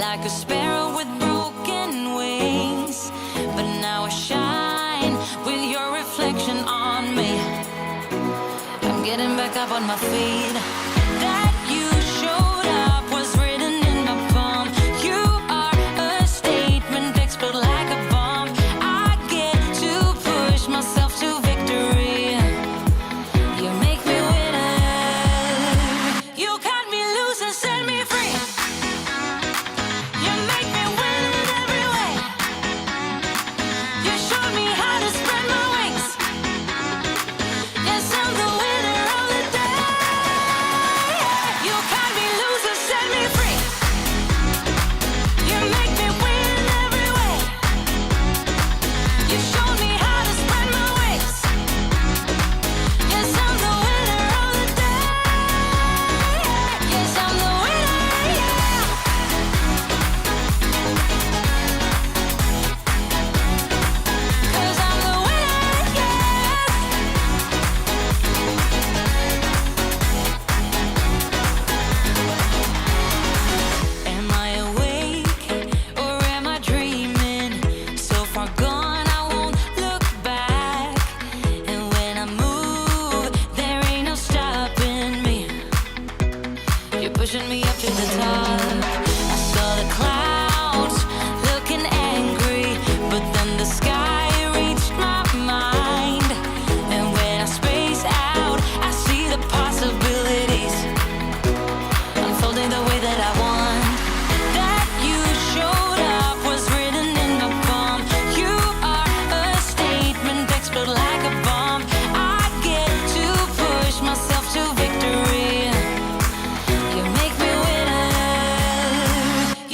like a sparrow with broken wings. But now I shine with your reflection on me. I'm getting back up on my feet. That you showed up was written in my palm. You are a statement, explode like a bomb. I get to push myself to victory. You make me winner. You cut me loose and set me free. You make me win in every way. You showed me how to spread my wings. Yes, I'm the winner of the day. You cut me loose and set me free. You make me win in every way. You showed me how to spread my wings. Yes, I'm the winner of the day. Yes, I'm the winner, yeah. 'Cause I'm the winner, yes. Am I awake or am I dreaming? So far gone, I won't look back. And when I move, there ain't no stopping me. You're pushing me up to the top. I saw the clouds looking angry, but then the sky reached my mind. And when I space out, I see the possibilities unfolding the way that I want. That you showed up was written in my palm. You are a statement, explode like a bomb. I get to push myself to victory. You make me winner.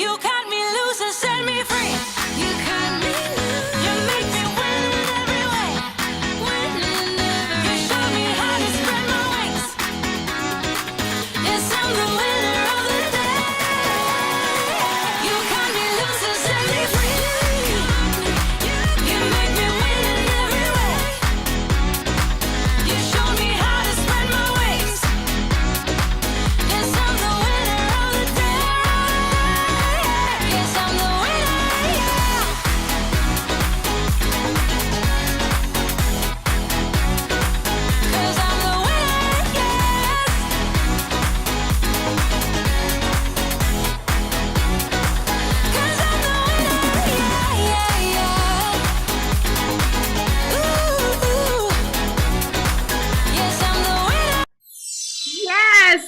You cut me loose and set me free. You cut me loose. You make me win in every way. Win in every way. You show me how to spread my wings. Yes, I'm the winner of the day. You cut me loose and set me free. You make me win in every way. You show me how to spread my wings. Yes, I'm the winner of the day. Yes, I'm the winner, yeah. 'Cause I'm the winner, yes. 'Cause I'm the winner, yeah, yeah, yeah. Ooh. Yes, I'm the winner. Yes.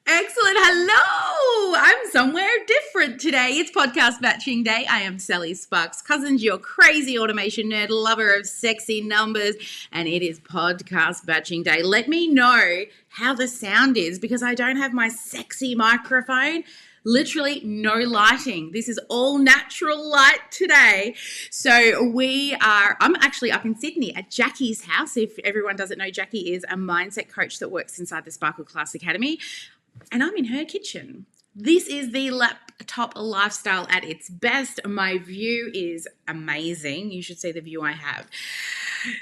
Excellent. Hello. I'm somewhere different today. It's podcast batching day. I am Sally Sparks Cousins, your crazy automation nerd, lover of sexy numbers, and it is podcast batching day. Let me know how the sound is because I don't have my sexy microphone. Literally no lighting. This is all natural light today. So I'm actually up in Sydney at Jackie's house. If everyone doesn't know, Jackie is a mindset coach that works inside the Sparkle Class Academy. And I'm in her kitchen. This is the laptop lifestyle at its best. My view is amazing. You should see the view I have.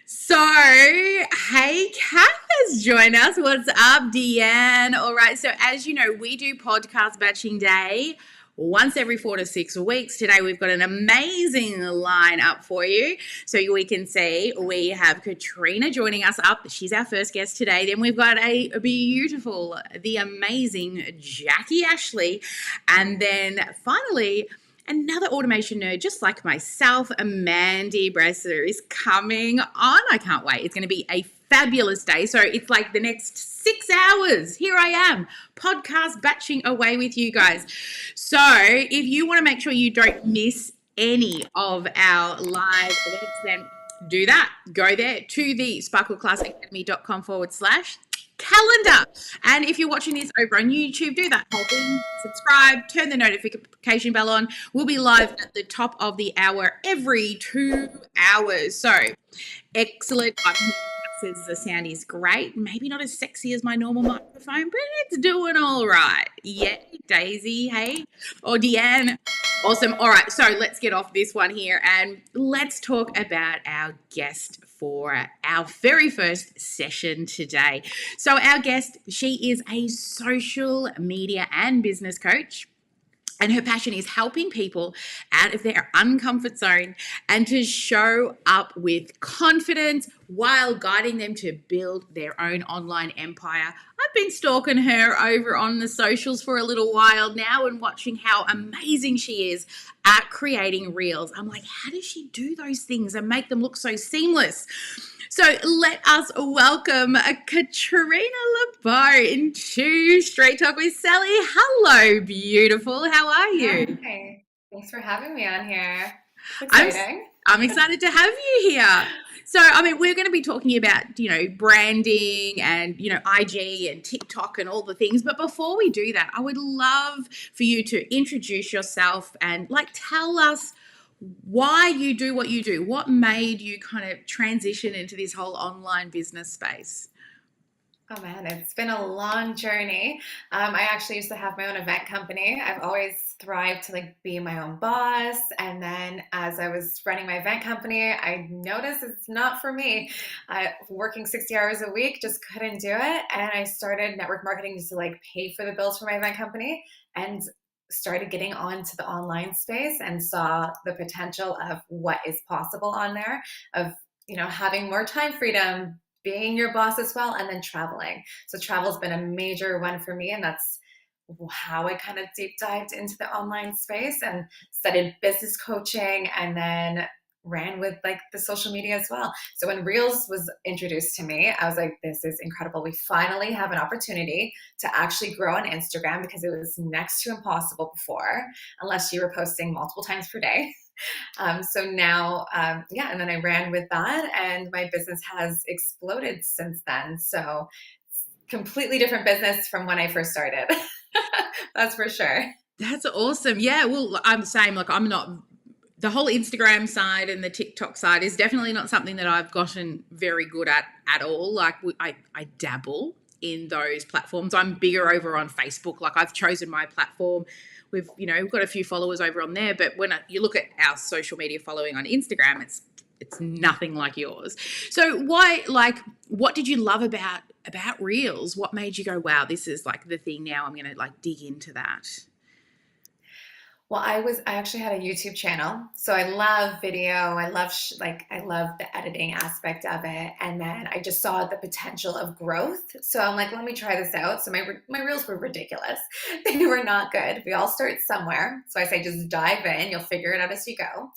So, hey, Kath has joined us. What's up, Deanne? All right, so as you know, we do podcast batching day once every 4 to 6 weeks. Today, we've got an amazing lineup for you. So we can see we have Katrina joining us up. She's our first guest today. Then we've got a beautiful, the amazing Jackie Ashley. And then finally, another automation nerd just like myself, Mandy Bresser, is coming on. I can't wait. It's going to be a fabulous day. So it's like the next 6 hours. Here I am, podcast batching away with you guys. So if you want to make sure you don't miss any of our live events, then do that. Go there to the sparkleclassacademy.com/calendar. And if you're watching this over on YouTube, do that whole thing. Subscribe, turn the notification bell on. We'll be live at the top of the hour every 2 hours. So excellent. Says the sound is great. Maybe not as sexy as my normal microphone, but it's doing all right. Yeah, Daisy, hey, or Deanne. Awesome. All right, so let's get off this one here and let's talk about our guest for our very first session today. So our guest, she is a social media and business coach. And her passion is helping people out of their uncomfort zone and to show up with confidence while guiding them to build their own online empire. I've been stalking her over on the socials for a little while now and watching how amazing she is at creating reels. I'm like, how does she do those things and make them look so seamless? So let us welcome Katrina LeBeau into Straight Talk with Sally. Hello, beautiful. How are you? Hi. Thanks for having me on here. It's I'm exciting. I'm excited to have you here. So, I mean, we're going to be talking about, branding and, IG and TikTok and all the things. But before we do that, I would love for you to introduce yourself and tell us why you do what you do. What made you kind of transition into this whole online business space? Oh man, it's been a long journey. I actually used to have my own event company. I've always thrived to be my own boss. And then as I was running my event company, I noticed it's not for me. Working 60 hours a week just couldn't do it. And I started network marketing just to pay for the bills for my event company and started getting onto the online space and saw the potential of what is possible on there of having more time freedom, being your boss as well, and then traveling. So travel's been a major one for me, and that's how I kind of deep dived into the online space and studied business coaching and then ran with the social media as well. So when Reels was introduced to me, I was like, this is incredible. We finally have an opportunity to actually grow on Instagram because it was next to impossible before, unless you were posting multiple times per day. So now, yeah, and then I ran with that, and my business has exploded since then. So completely different business from when I first started. That's for sure. That's awesome. Yeah, well, I'm the same. I'm not the whole Instagram side and the TikTok side is definitely not something that I've gotten very good at all. I dabble in those platforms. I'm bigger over on Facebook. I've chosen my platform. We've got a few followers over on there, but when you look at our social media following on Instagram, it's nothing like yours. So what did you love about Reels? What made you go, wow, this is the thing now, I'm going to dig into that? Well, I actually had a YouTube channel, so I love video. I love I love the editing aspect of it, and then I just saw the potential of growth. So I'm like, let me try this out. So my reels were ridiculous. They were not good. We all start somewhere. So I say, just dive in. You'll figure it out as you go.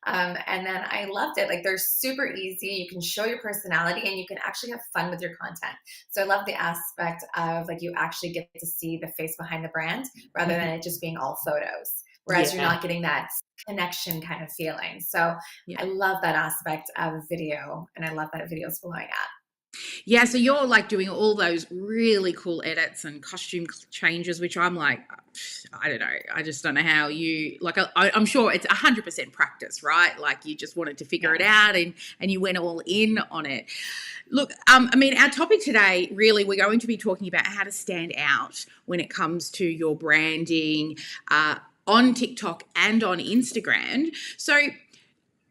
And then I loved it. They're super easy. You can show your personality and you can actually have fun with your content. So I love the aspect of you actually get to see the face behind the brand rather than it just being all photos. Whereas you're Yeah. not getting that connection kind of feeling. So Yeah. I love that aspect of video, and I love that video's blowing up. Yeah, so you're doing all those really cool edits and costume changes, which I'm like, I don't know. I just don't know how you I'm sure it's 100% practice, right? You just wanted to figure it out and you went all in on it. Look, I mean, our topic today, really, we're going to be talking about how to stand out when it comes to your branding on TikTok and on Instagram. So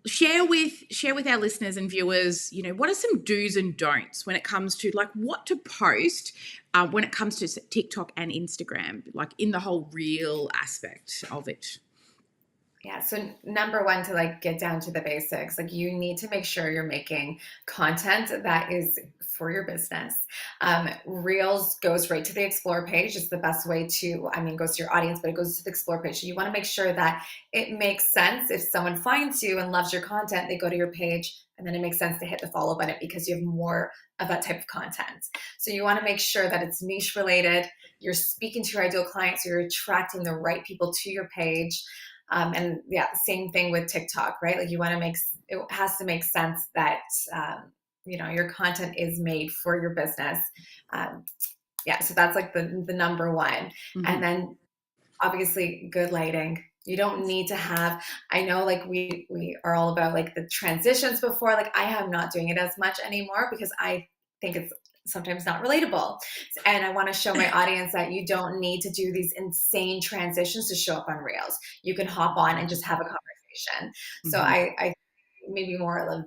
share with our listeners and viewers, what are some do's and don'ts when it comes to what to post when it comes to TikTok and Instagram, in the whole reel aspect of it. Yeah, so number one, to get down to the basics, you need to make sure you're making content that is for your business. Reels goes right to the explore page. It's the best way to, goes to your audience, but it goes to the explore page. So you want to make sure that it makes sense. If someone finds you and loves your content, they go to your page, and then it makes sense to hit the follow button because you have more of that type of content. So you want to make sure that it's niche related. You're speaking to your ideal clients. So you're attracting the right people to your page. And yeah, same thing with TikTok, right? You want to it has to make sense that, your content is made for your business. Yeah, so that's the number one. Mm-hmm. And then obviously good lighting. You don't need to have, I know we are all about the transitions before, I am not doing it as much anymore because I think it's sometimes not relatable. And I want to show my audience that you don't need to do these insane transitions to show up on Reels. You can hop on and just have a conversation. So I maybe more of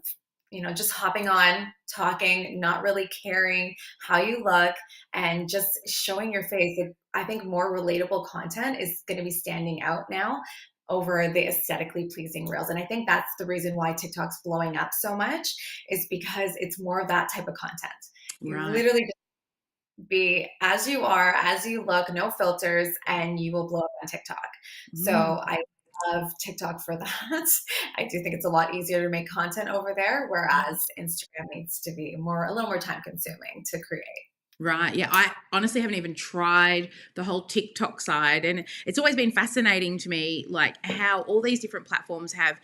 just hopping on, talking, not really caring how you look, and just showing your face. I think more relatable content is going to be standing out now over the aesthetically pleasing reels. And I think that's the reason why TikTok's blowing up so much, is because it's more of that type of content. You Right. literally just be as you are, as you look, no filters, and you will blow up on TikTok. So Mm. I love TikTok for that. I do think it's a lot easier to make content over there, whereas Instagram needs to be a little more time consuming to create. Right. Yeah. I honestly haven't even tried the whole TikTok side. And it's always been fascinating to me, like how all these different platforms have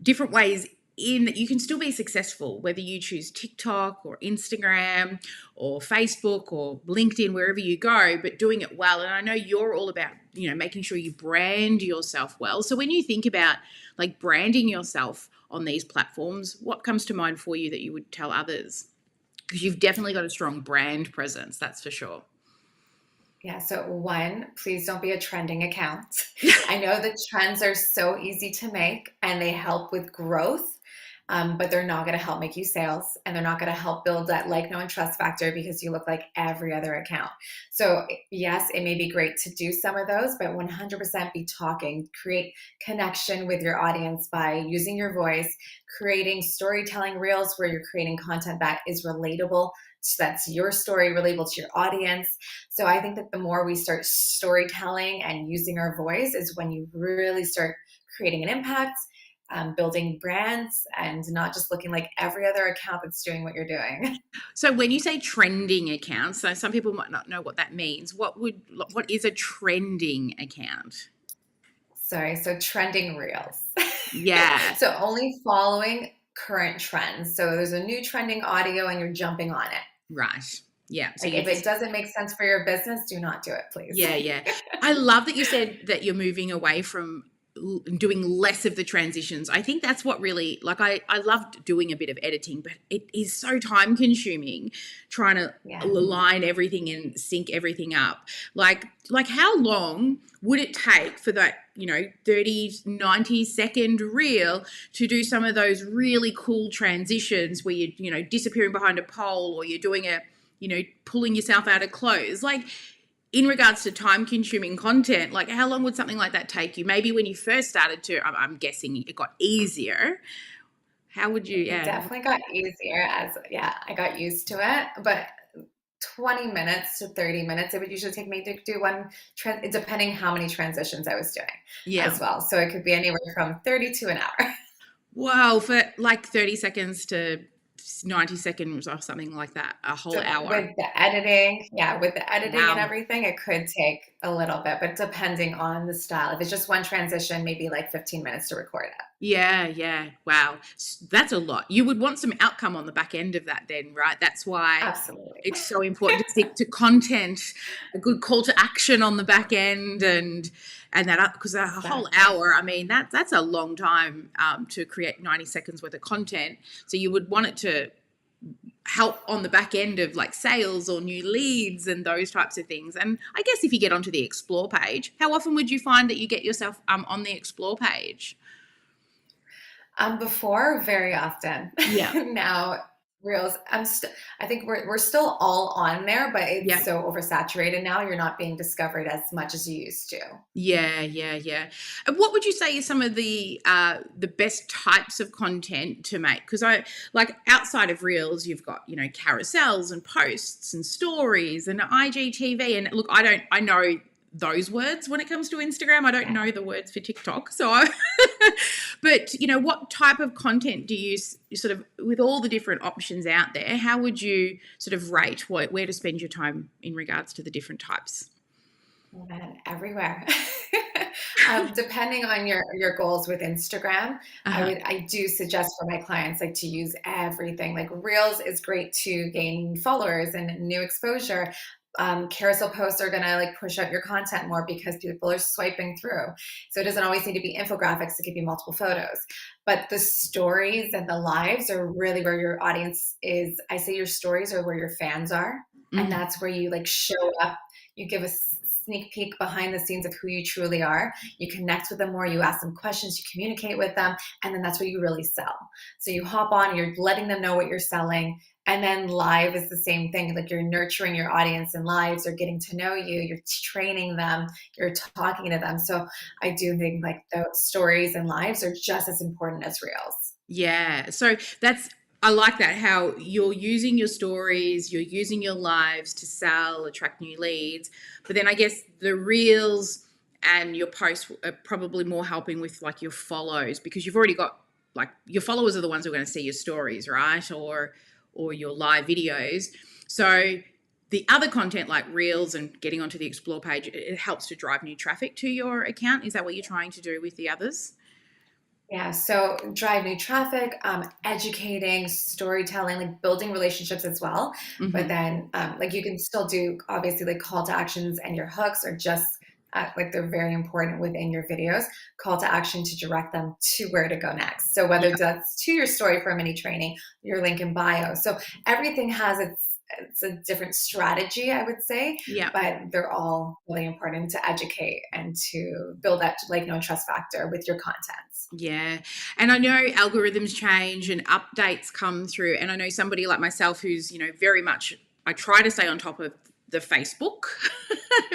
different ways in that you can still be successful, whether you choose TikTok or Instagram or Facebook or LinkedIn, wherever you go, but doing it well. And I know you're all about, making sure you brand yourself well. So when you think about like branding yourself on these platforms, what comes to mind for you that you would tell others? Because you've definitely got a strong brand presence, that's for sure. Yeah, so one, please don't be a trending account. I know that trends are so easy to make and they help with growth, but they're not going to help make you sales, and they're not going to help build that like, know, and trust factor because you look like every other account. So, yes, it may be great to do some of those, but 100% be talking, create connection with your audience by using your voice, creating storytelling reels where you're creating content that is relatable. So that's your story, relatable to your audience. So I think that the more we start storytelling and using our voice is when you really start creating an impact, building brands, and not just looking like every other account that's doing what you're doing. So when you say trending accounts, so some people might not know what that means. What is a trending account? Sorry, so trending reels. Yeah, So only following current trends. So there's a new trending audio and you're jumping on it. right. Yeah. So Like you if it just doesn't make sense for your business, do not do it, please. yeah, yeah. I love that you said that you're moving away from doing less of the transitions. I think that's what really, like, I loved doing a bit of editing, but it is so time consuming trying to Yeah. align everything and sync everything up. Like how long would it take for that, 30, 90 second reel to do some of those really cool transitions where you're disappearing behind a pole, or you're doing pulling yourself out of clothes? Like, in regards to time consuming content, like how long would something like that take you? Maybe when you first started to, I'm guessing it got easier. How would you, It yeah. definitely got easier as, yeah, I got used to it. But 20 minutes to 30 minutes, it would usually take me to do one, depending how many transitions I was doing Yeah. as well. So it could be anywhere from 30 to an hour. Wow. For like 30 seconds to 90 seconds or something like that, a whole hour. With the editing, yeah, with the editing and Wow. everything, it could take a little bit, but depending on the style. If it's just one transition, maybe like 15 minutes to record it. Yeah, yeah. Wow. That's a lot. You would want some outcome on the back end of that then, right? That's why Absolutely. it's so important to stick to content, a good call to action on the back end, and that, because a whole Exactly. hour, I mean, that's a long time to create 90 seconds worth of content. So you would want it to help on the back end of like sales or new leads and those types of things. And I guess if you get onto the explore page, how often would you find that you get yourself on the explore page? Before, very often. Yeah. Now, reels, I think we're still all on there, but Yeah. it's so oversaturated now. You're not being discovered as much as you used to. Yeah, yeah, yeah. And what would you say is some of the best types of content to make? Because I like outside of reels, you've got carousels and posts and stories and IGTV. And look, I know those words when it comes to Instagram. I don't Yeah. know the words for TikTok. But what type of content do you sort of, with all the different options out there? How would you sort of rate where to spend your time in regards to the different types? Oh man, everywhere. Depending on your goals with Instagram, Uh-huh. I do suggest for my clients like to use everything. Like Reels is great to gain followers and new exposure. Carousel posts are gonna like push out your content more because people are swiping through. So it doesn't always need to be infographics, it could be multiple photos. But the stories and the lives are really where your audience is. I say your stories are where your fans are. And Mm. that's where you like show up, you give us sneak peek behind the scenes of who you truly are. You connect with them more, you ask them questions, you communicate with them, and then that's what you really sell. So you hop on, you're letting them know what you're selling. And then live is the same thing. Like you're nurturing your audience in lives, they're getting to know you, you're training them, you're talking to them. So I do think like the stories and lives are just as important as reels. Yeah. So I like that, how you're using your stories, you're using your lives to sell, attract new leads. But then I guess the reels and your posts are probably more helping with like your follows, because you've already got like your followers are the ones who are going to see your stories, right? Or your live videos. So the other content like reels and getting onto the explore page, it helps to drive new traffic to your account. Is that what you're trying to do with the others? Yeah, so drive new traffic, educating, storytelling, like building relationships as well. But Mm-hmm. then, like you can still do obviously like call to actions, and your hooks are just like they're very important within your videos. Call to action to direct them to where to go next. So whether Yeah. that's to your story for a mini training, your link in bio. So everything has it's a different strategy, I would say, Yeah. but they're all really important to educate and to build that like no trust factor with your content. Yeah. And I know algorithms change and updates come through. And I know somebody like myself who's, very much, I try to stay on top of the Facebook,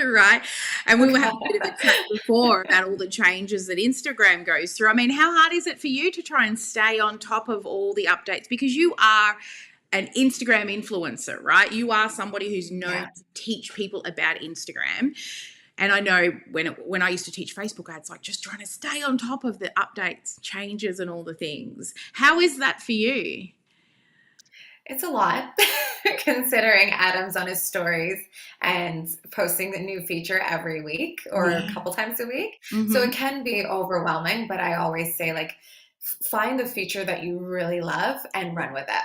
right? And we were having a bit of a chat before about all the changes that Instagram goes through. I mean, how hard is it for you to try and stay on top of all the updates? Because you are an Instagram influencer, right? You are somebody who's known Yeah. to teach people about Instagram. And I know when I used to teach Facebook ads, like just trying to stay on top of the updates, changes, and all the things. How is that for you? It's a lot considering Adam's on his stories and posting the new feature every week or a Yeah. couple times a week. So Mm-hmm. it can be overwhelming, but I always say like find the feature that you really love and run with it,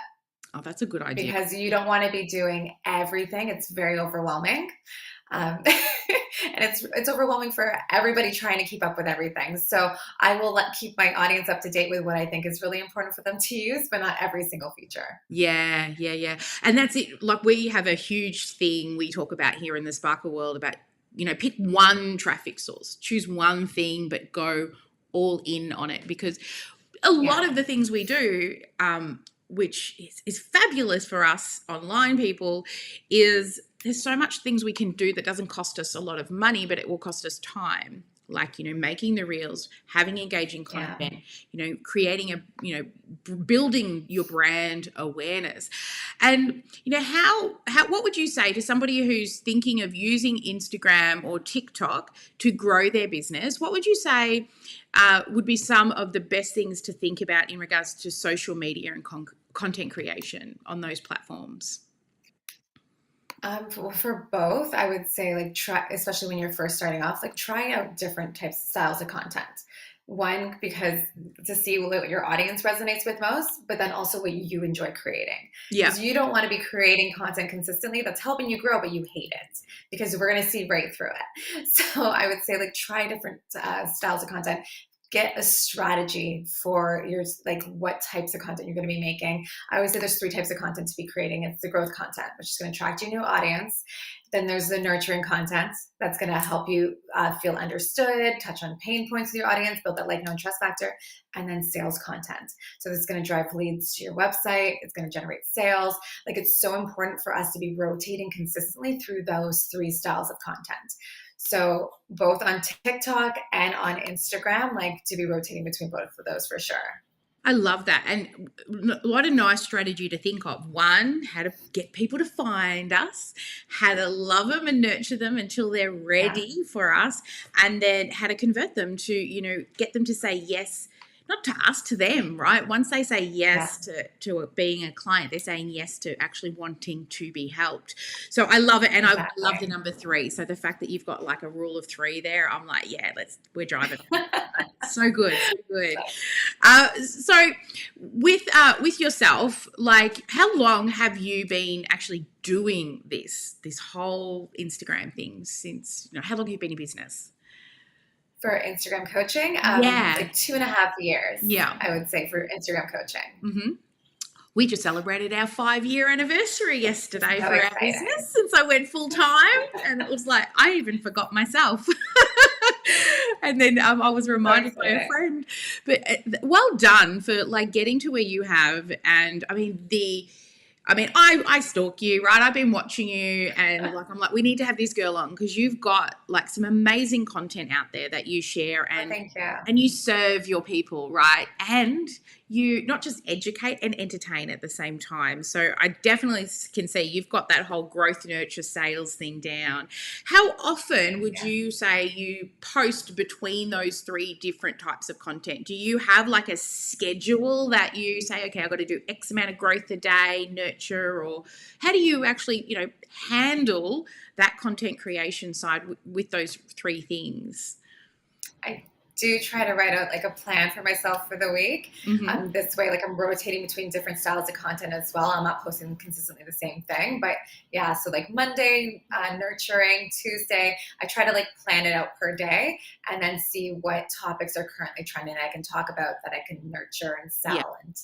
Oh, that's a good idea. because you don't want to be doing everything. It's very overwhelming. Um, and it's overwhelming for everybody trying to keep up with everything. So I will keep my audience up to date with what I think is really important for them to use, but not every single feature. Yeah, yeah, yeah. And that's it. Like we have a huge thing we talk about here in the Sparkle world about, pick one traffic source, choose one thing, but go all in on it, because a lot Yeah. of the things we do, which is fabulous for us online people, is there's so much things we can do that doesn't cost us a lot of money, but it will cost us time. Like, making the reels, having engaging Yeah. content, creating building your brand awareness. And, what would you say to somebody who's thinking of using Instagram or TikTok to grow their business? What would you say would be some of the best things to think about in regards to social media and content creation on those platforms? For both, I would say like try, especially when you're first starting off, like try out different types of styles of content. One, because to see what your audience resonates with most, but then also what you enjoy creating. Yeah. Because you don't want to be creating content consistently that's helping you grow, but you hate it, because we're going to see right through it. So I would say like try different styles of content. Get a strategy for your like what types of content you're going to be making. I always say there's 3 types of content to be creating. It's the growth content, which is going to attract you a new audience. Then there's the nurturing content that's going to help you feel understood, touch on pain points with your audience, build that like, know, and trust factor. And then sales content. So this is going to drive leads to your website. It's going to generate sales. Like it's so important for us to be rotating consistently through those 3 styles of content. So both on TikTok and on Instagram, like to be rotating between both of those for sure. I love that. And what a nice strategy to think of. One, how to get people to find us, how to love them and nurture them until they're ready for us, and then how to convert them to, get them to say yes, not to us, to them, right? Once they say yes to being a client, they're saying yes to actually wanting to be helped. So I love it. And I love the number 3. So the fact that you've got like a rule of 3 there, I'm like, yeah, we're driving. So good, so good. So with yourself, like how long have you been actually doing this whole Instagram thing since, how long have you been in business? For Instagram coaching, Yeah. like 2.5 years. Yeah. I would say for Instagram coaching. Mm-hmm. We just celebrated our 5-year anniversary yesterday So for our exciting. business since I went full time, and it was like I even forgot myself. And then I was reminded by a exciting. friend. But well done for like getting to where you have. And I stalk you, right? I've been watching you, and like I'm like, we need to have this girl on because you've got like some amazing content out there that you share, Oh, thank you. and you serve your people, right? And you not just educate and entertain at the same time. So I definitely can see you've got that whole growth, nurture, sales thing down. How often would you say you post between those 3 different types of content? Do you have like a schedule that you say, okay, I've got to do X amount of growth a day, nurture, or how do you actually, handle that content creation side with those 3 things? I do try to write out like a plan for myself for the week. Mm-hmm. This way, like I'm rotating between different styles of content as well. I'm not posting consistently the same thing, but yeah. So like Monday, nurturing. Tuesday, I try to like plan it out per day and then see what topics are currently trending I can talk about that I can nurture and sell and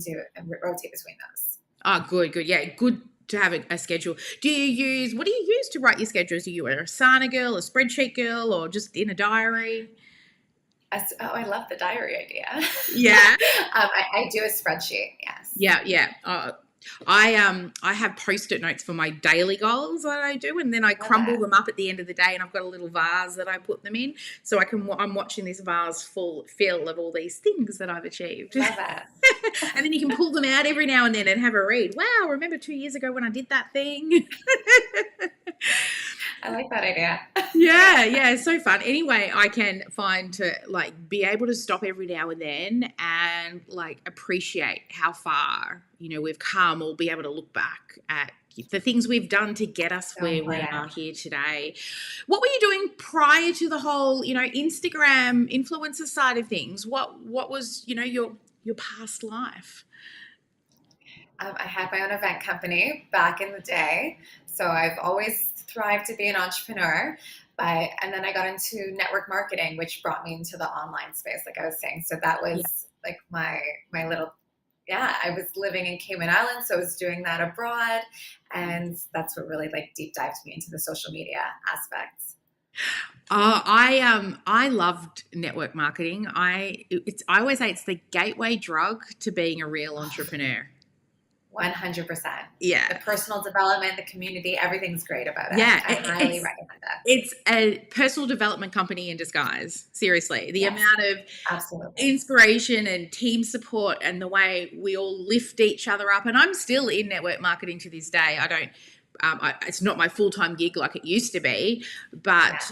do and rotate between those. Oh, good. Yeah, good to have a schedule. What do you use to write your schedules? Are you a Asana girl, a spreadsheet girl, or just in a diary? I love the diary idea. Yeah. I do a spreadsheet. Yes. Yeah. I have post-it notes for my daily goals that I do, and then I crumble them up at the end of the day, and I've got a little vase that I put them in, so I'm watching this vase fill of all these things that I've achieved. Love that. And then you can pull them out every now and then and have a read. Wow, remember 2 years ago when I did that thing? I like that idea. Yeah, it's so fun. Anyway, I can find to like be able to stop every now and then and like appreciate how far, we've come, or be able to look back at the things we've done to get us where we are here today. What were you doing prior to the whole, Instagram influencer side of things? What was, your past life? I had my own event company back in the day, so I've always thrived to be an entrepreneur. And then I got into network marketing, which brought me into the online space, like I was saying. So that was like my little, I was living in Cayman Islands, so I was doing that abroad, and that's what really like deep dived me into the social media aspects. I loved network marketing. I always say it's the gateway drug to being a real entrepreneur. 100%. Yeah. The personal development, the community, everything's great about it. Yeah. I highly recommend it. It's a personal development company in disguise. Seriously. The amount of inspiration and team support and the way we all lift each other up. And I'm still in network marketing to this day. It's not my full-time gig like it used to be, but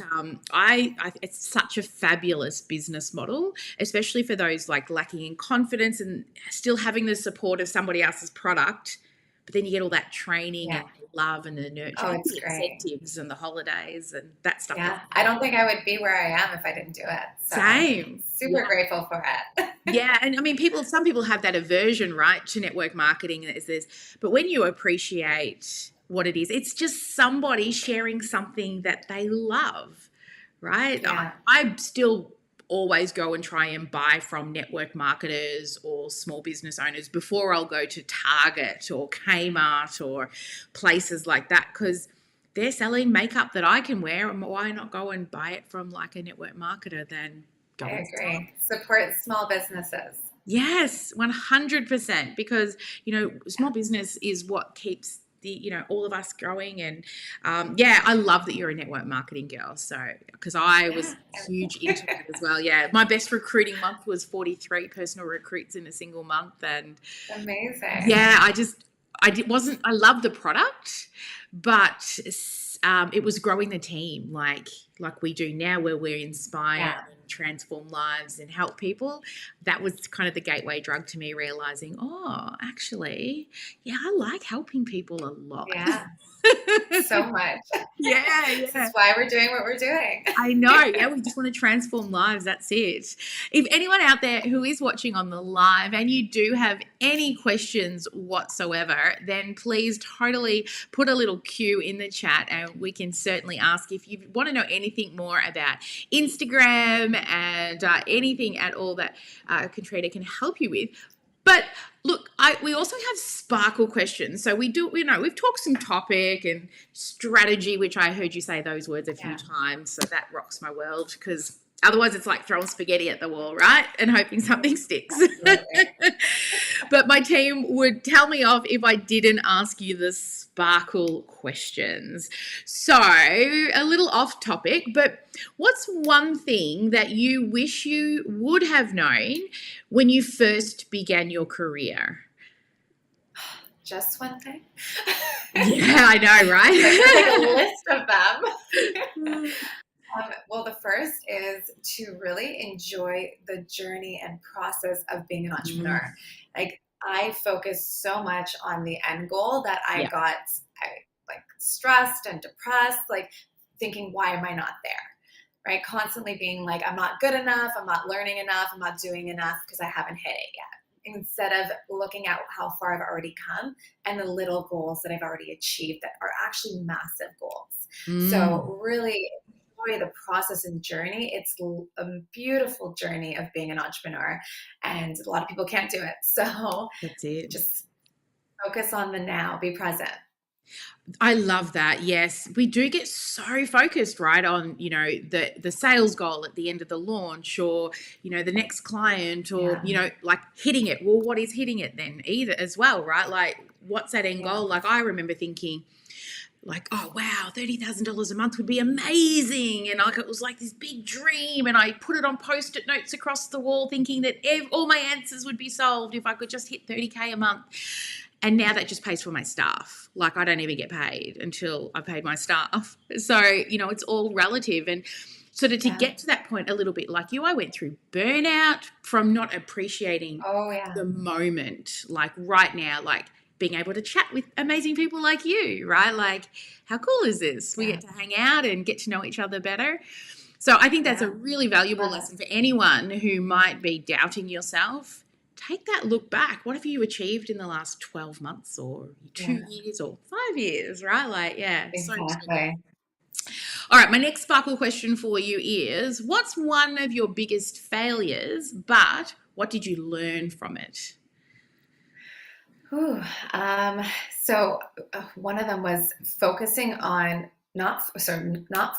it's such a fabulous business model, especially for those like lacking in confidence and still having the support of somebody else's product. But then you get all that training and love and the nurture, the incentives and the holidays and that stuff. Yeah, I don't think I would be where I am if I didn't do it. So Same. Super grateful for it. Yeah, and I mean, some people have that aversion, right, to network marketing. But when you appreciate what it is, it's just somebody sharing something that they love, right? Yeah. I still always go and try and buy from network marketers or small business owners before I'll go to Target or Kmart or places like that, because they're selling makeup that I can wear, and why not go and buy it from like a network marketer than go? I agree. Support small businesses. Yes, 100%, because small business is what keeps all of us growing. And I love that you're a network marketing girl. So, because I was huge into it as well. Yeah, my best recruiting month was 43 personal recruits in a single month, and amazing. Yeah, I love the product, but it was growing the team like we do now, where we're inspired. Transform lives and help people. That was kind of the gateway drug to me realizing, actually, I like helping people a lot. Yeah. So much. Yeah. This is why we're doing what we're doing. I know. Yeah, we just want to transform lives. That's it. If anyone out there who is watching on the live and you do have any questions whatsoever, then please totally put a little Q in the chat, and we can certainly ask. If you want to know anything more about Instagram and anything at all that Katrina can help you with. But look, we also have sparkle questions. So we do, we've talked some topic and strategy, which I heard you say those words a few Yeah. times. So that rocks my world, because otherwise it's like throwing spaghetti at the wall, right? And hoping something sticks. But my team would tell me off if I didn't ask you the sparkle questions. So a little off topic, but what's one thing that you wish you would have known when you first began your career? Just one thing? Yeah, I know, Like a right? list of them. Well, the first is to really enjoy the journey and process of being an entrepreneur. Like, I focus so much on the end goal that I Yeah. got like stressed and depressed, like thinking, why am I not there? Right? Constantly being like, I'm not good enough, I'm not learning enough, I'm not doing enough because I haven't hit it yet. Instead of looking at how far I've already come and the little goals that I've already achieved that are actually massive goals. So really enjoy the process and journey. It's a beautiful journey of being an entrepreneur, and a lot of people can't do it. So That's it. just focus on the now, be present. I love that. Yes, we do get so focused, right, on the sales goal at the end of the launch, or the next client, or Yeah. like hitting it. Well, what is hitting it then? Either as well, right? Like, what's that end goal? Like, I remember thinking, like, oh wow, $30,000 a month would be amazing, and like it was like this big dream, and I put it on post-it notes across the wall, thinking that all my answers would be solved if I could just hit 30K a month. And now that just pays for my staff. Like, I don't even get paid until I paid my staff. So, it's all relative. And sort of to get to that point a little bit like you, I went through burnout from not appreciating Oh, yeah. the moment, like right now, like being able to chat with amazing people like you, right? Like, how cool is this? We get to hang out and get to know each other better. So I think that's a really valuable lesson for anyone who might be doubting yourself. Take that look back. What have you achieved in the last 12 months or 2 years or 5 years, right? Like, Exactly. All right, my next sparkle question for you is, what's one of your biggest failures, but what did you learn from it? Whew. So one of them was focusing on not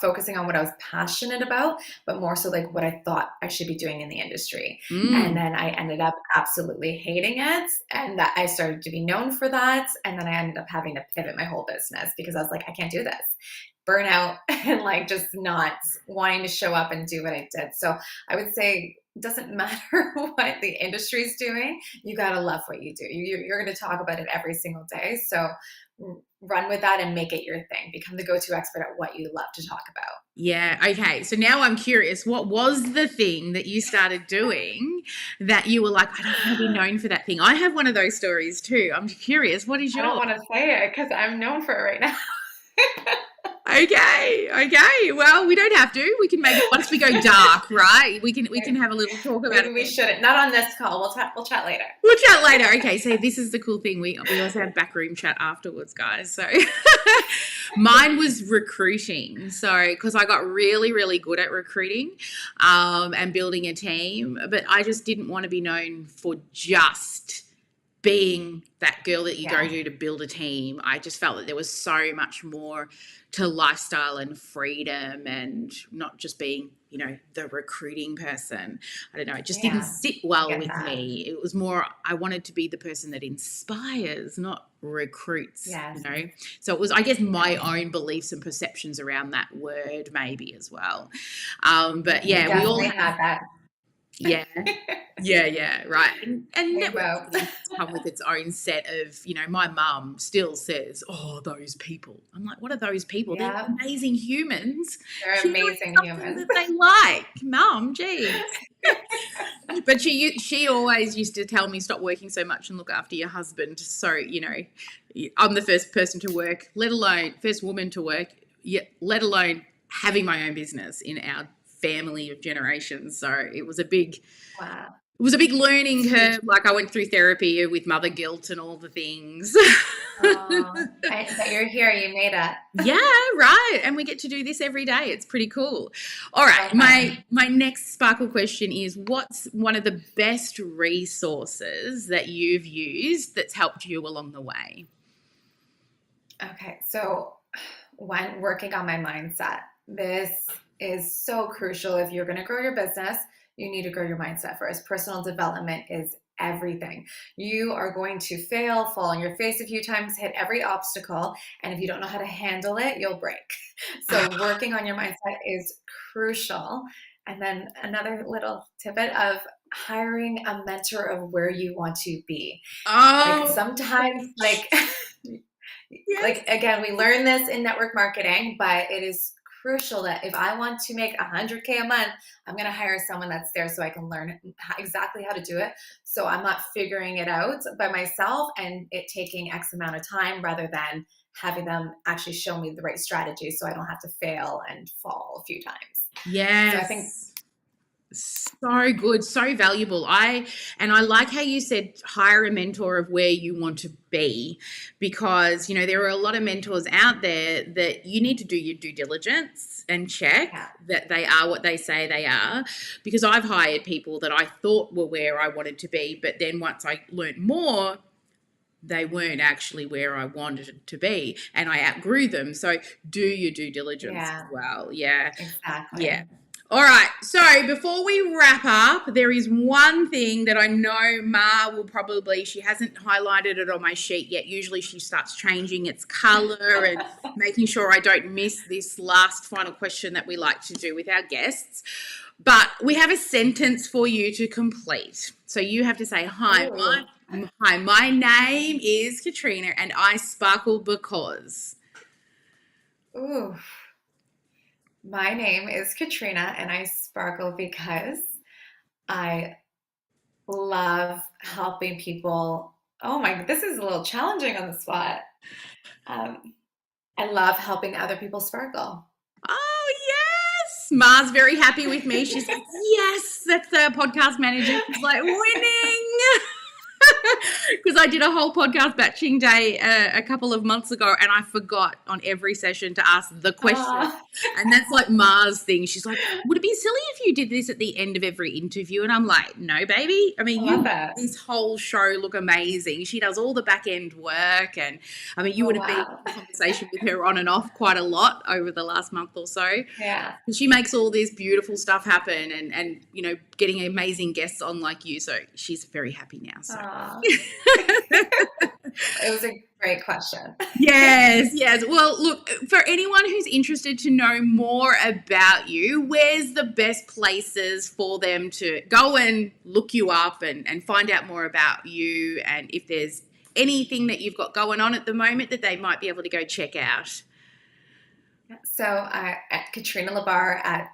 focusing on what I was passionate about, but more so like what I thought I should be doing in the industry. And then I ended up absolutely hating it, and that I started to be known for that. And then I ended up having to pivot my whole business because I was like, I can't do this. Burnout and like just not wanting to show up and do what I did. So I would say it doesn't matter what the industry's doing. You got to love what you do. You're going to talk about it every single day. So run with that and make it your thing. Become the go-to expert at what you love to talk about. Yeah. Okay. So now I'm curious, what was the thing that you started doing that you were like, I don't want to be known for that thing? I have one of those stories too. I'm curious. What is I yours? don't want to say it because I'm known for it right now. Okay. Well, we don't have to. We can make it once we go dark, right? We can have a little talk about Maybe it. we shouldn't. Not on this call. We'll chat later. We'll chat later. Okay, so this is the cool thing. We also have backroom chat afterwards, guys. So mine was recruiting. So because I got really, really good at recruiting and building a team, but I just didn't want to be known for just being that girl that you go to build a team. I just felt that there was so much more to lifestyle and freedom, and not just being, the recruiting person. I don't know. It just didn't sit well with me. It was more, I wanted to be the person that inspires, not recruits, So it was, I guess, my own beliefs and perceptions around that word maybe as well. But yeah, we all have that. Yeah, right. And networking come with its own set of, my mum still says, oh, those people. I'm like, what are those people? They're amazing humans. They're amazing humans. That they like. Mum, geez. But she always used to tell me, stop working so much and look after your husband. So, I'm the first person to work, first woman to work, let alone having my own business in our family of generations. So it was a big It was a big learning curve. Like I went through therapy with mother guilt and all the things. But you're here. You made it. Yeah, right. And we get to do this every day. It's pretty cool. All right. Okay. My next sparkle question is, what's one of the best resources that you've used that's helped you along the way? Okay. So when working on my mindset, this is so crucial. If you're going to grow your business, you need to grow your mindset first. Personal development is everything. You are going to fail, fall on your face a few times, hit every obstacle, and if you don't know how to handle it, you'll break. So working on your mindset is crucial. And then another little tidbit of hiring a mentor of where you want to be. Like Oh, sometimes, like yes. like again, we learn this in network marketing, but it is crucial that if I want to make 100K a month, I'm going to hire someone that's there so I can learn exactly how to do it. So I'm not figuring it out by myself and it taking X amount of time rather than having them actually show me the right strategy so I don't have to fail and fall a few times. Yes. So I think So good, so valuable. I like how you said hire a mentor of where you want to be, because there are a lot of mentors out there that you need to do your due diligence and check that they are what they say they are, because I've hired people that I thought were where I wanted to be, but then once I learned more, they weren't actually where I wanted to be and I outgrew them. So do your due diligence as well. Yeah. exactly. Yeah. All right. So before we wrap up, there is one thing that I know Ma will probably, she hasn't highlighted it on my sheet yet. Usually she starts changing its color and making sure I don't miss this last final question that we like to do with our guests. But we have a sentence for you to complete. So you have to say, hi, my name is Katrina and I sparkle because. Ooh. My name is Katrina and I sparkle because I love helping people. Oh my, this is a little challenging on the spot. I love helping other people sparkle. Oh, yes. Ma's very happy with me. She's like, yes, that's the podcast manager. She's like, winning. Because I did a whole podcast batching day a couple of months ago and I forgot on every session to ask the question. And that's like Ma's thing. She's like, would it be silly if you did this at the end of every interview? And I'm like, no, baby. I mean, you make this whole show look amazing. She does all the back end work. And I mean, you would have been in conversation with her on and off quite a lot over the last month or so. Yeah. And she makes all this beautiful stuff happen and getting amazing guests on like you. So she's very happy now. So. It was a great question. Yes. Well, look, for anyone who's interested to know more about you, where's the best places for them to go and look you up and find out more about you, and if there's anything that you've got going on at the moment that they might be able to go check out? So at Katrina Labar at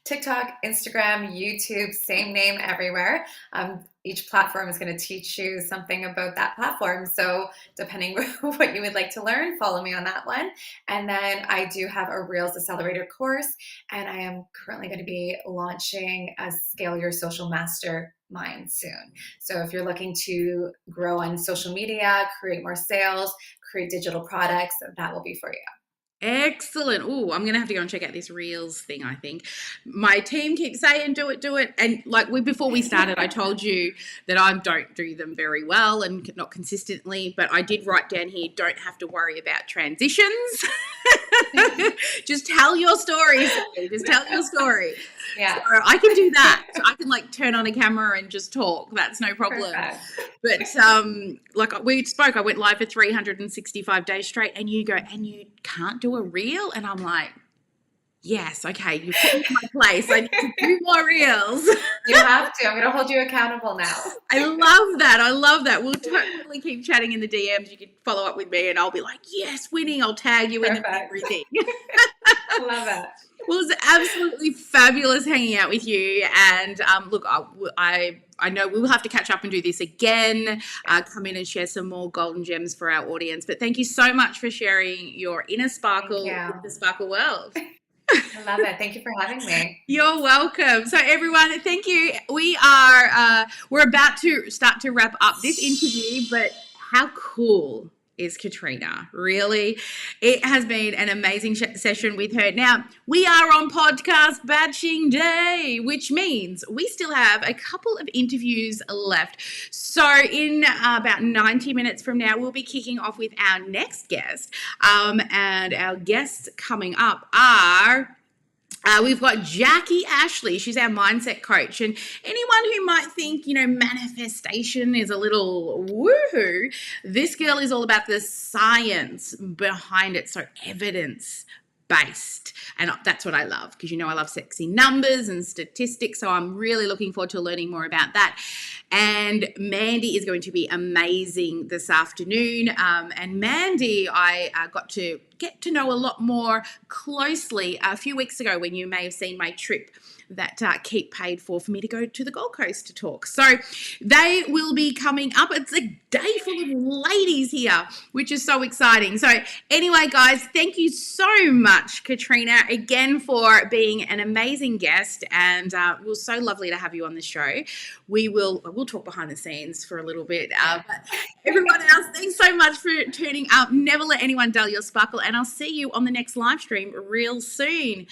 TikTok, Instagram, YouTube, same name everywhere. Each platform is going to teach you something about that platform. So depending what you would like to learn, follow me on that one. And then I do have a Reels Accelerator course, and I am currently going to be launching a Scale Your Social Mastermind soon. So if you're looking to grow on social media, create more sales, create digital products, that will be for you. Excellent. Oh, I'm going to have to go and check out this Reels thing, I think. My team keeps saying, do it. And like before we started, I told you that I don't do them very well and not consistently, but I did write down here, don't have to worry about transitions. Just tell your story. Just tell your story. Yeah. So I can do that. So I can turn on a camera and just talk. That's no problem. Perfect. But we spoke, I went live for 365 days straight, and you go, and you can't do a reel? And I'm like, yes, okay, you put me in my place. I need to do more reels. You have to. I'm going to hold you accountable now. I love that. We'll totally keep chatting in the DMs. You can follow up with me and I'll be like, yes, winning. I'll tag you in everything. Love it. Well, it's absolutely fabulous hanging out with you. And look, I know we will have to catch up and do this again. Come in and share some more golden gems for our audience. But thank you so much for sharing your inner sparkle with the sparkle world. I love it. Thank you for having me. You're welcome. So everyone, thank you. We're about to start to wrap up this interview, but how cool is Katrina? Really? It has been an amazing session with her. Now, we are on podcast batching day, which means we still have a couple of interviews left. So in about 90 minutes from now, we'll be kicking off with our next guest. And our guests coming up are... we've got Jackie Ashley. She's our mindset coach. And anyone who might think, manifestation is a little woohoo, this girl is all about the science behind it. So evidence based. And that's what I love, because I love sexy numbers and statistics. So I'm really looking forward to learning more about that. And Mandy is going to be amazing this afternoon. And Mandy, I got to get to know a lot more closely a few weeks ago, when you may have seen my trip that Keep paid for me to go to the Gold Coast to talk. So they will be coming up. It's a day full of ladies here, which is so exciting. So anyway, guys, thank you so much, Katrina, again for being an amazing guest, and it was so lovely to have you on the show. We'll talk behind the scenes for a little bit. But everyone else, thanks so much for tuning up. Never let anyone dull your sparkle, and I'll see you on the next live stream real soon.